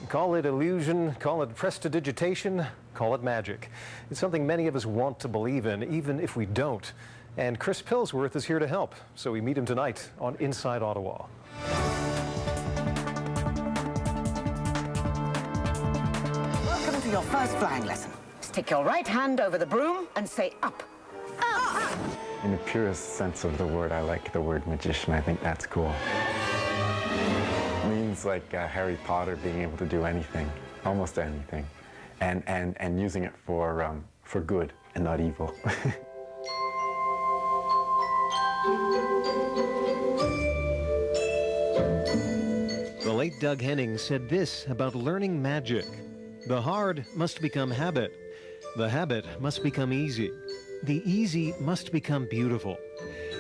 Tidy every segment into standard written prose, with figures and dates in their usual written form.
Call it illusion, call it prestidigitation, call it magic. It's something many of us want to believe in, even if we don't. And Chris Pilsworth is here to help, so we meet him tonight on Inside Ottawa. Welcome to your first flying lesson. Stick your right hand over the broom and say up. Up! In the purest sense of the word, I like the word magician. I think that's cool. It means like Harry Potter being able to do anything, almost anything, and using it for good and not evil. The late Doug Henning said this about learning magic. The hard must become habit. The habit must become easy. The easy must become beautiful.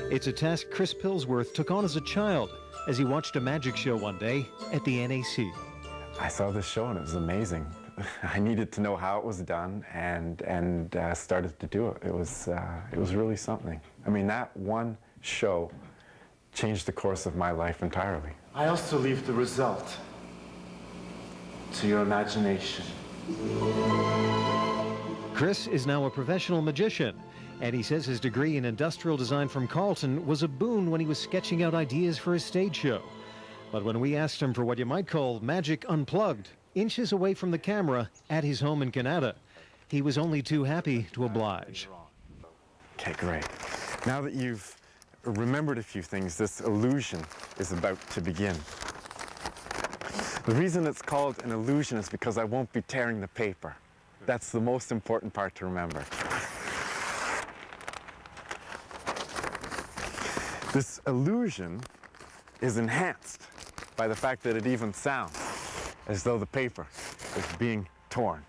It's a task Chris Pilsworth took on as a child as he watched a magic show one day at the NAC. I saw this show and it was amazing. I needed to know how it was done and started to do it. It was really something. I mean, that one show changed the course of my life entirely. I also leave the result to your imagination. Chris is now a professional magician, and he says his degree in industrial design from Carleton was a boon when he was sketching out ideas for his stage show. But when we asked him for what you might call magic unplugged, inches away from the camera at his home in Canada, he was only too happy to oblige. Okay, great. Now that you've remembered a few things, this illusion is about to begin. The reason it's called an illusion is because I won't be tearing the paper. That's the most important part to remember. This illusion is enhanced by the fact that it even sounds as though the paper is being torn.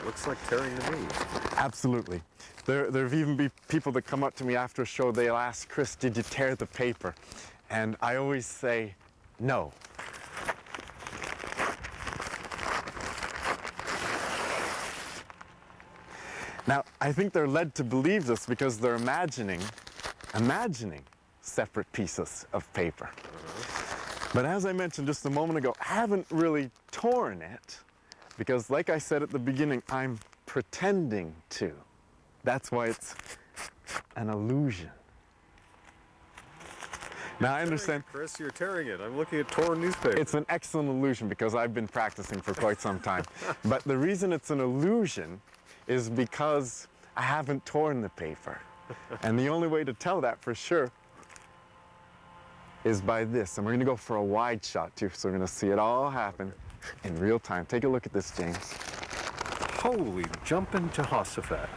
Looks like tearing to me. Absolutely. There have even been people that come up to me after a show, they'll ask, Chris, did you tear the paper? And I always say, no. Now, I think they're led to believe this because they're imagining separate pieces of paper. But as I mentioned just a moment ago, I haven't really torn it because, like I said at the beginning, I'm pretending to. That's why it's an illusion. Now I understand. Chris, you're tearing it. I'm looking at torn newspaper. It's an excellent illusion because I've been practicing for quite some time. But the reason it's an illusion is because I haven't torn the paper. And the only way to tell that for sure is by this. And we're going to go for a wide shot too, so we're going to see it all happen in real time. Take a look at this, James. Holy jumping Jehoshaphat.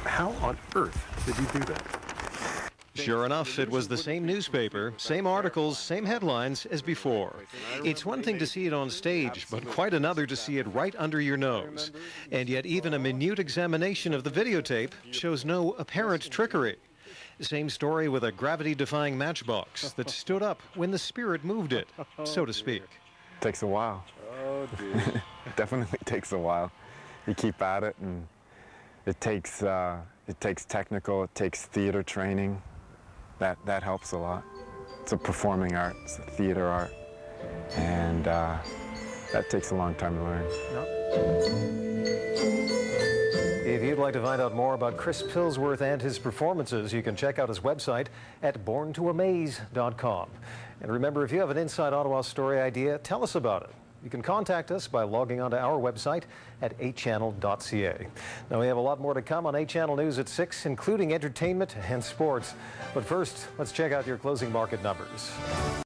How on earth did you do that? Sure enough, it was the same newspaper, same articles, same headlines as before. It's one thing to see it on stage, but quite another to see it right under your nose. And yet even a minute examination of the videotape shows no apparent trickery. Same story with a gravity-defying matchbox that stood up when the spirit moved it, so to speak. Takes a while. Oh, dear. It definitely takes a while. You keep at it, and it takes technical, it takes theater training. That helps a lot. It's a performing art, it's a theater art, and that takes a long time to learn. If you'd like to find out more about Chris Pilsworth and his performances, you can check out his website at borntoamaze.com. And remember, if you have an Inside Ottawa story idea, tell us about it. You can contact us by logging onto our website at 8channel.ca. Now, we have a lot more to come on 8 Channel News at 6, including entertainment and sports. But first, let's check out your closing market numbers.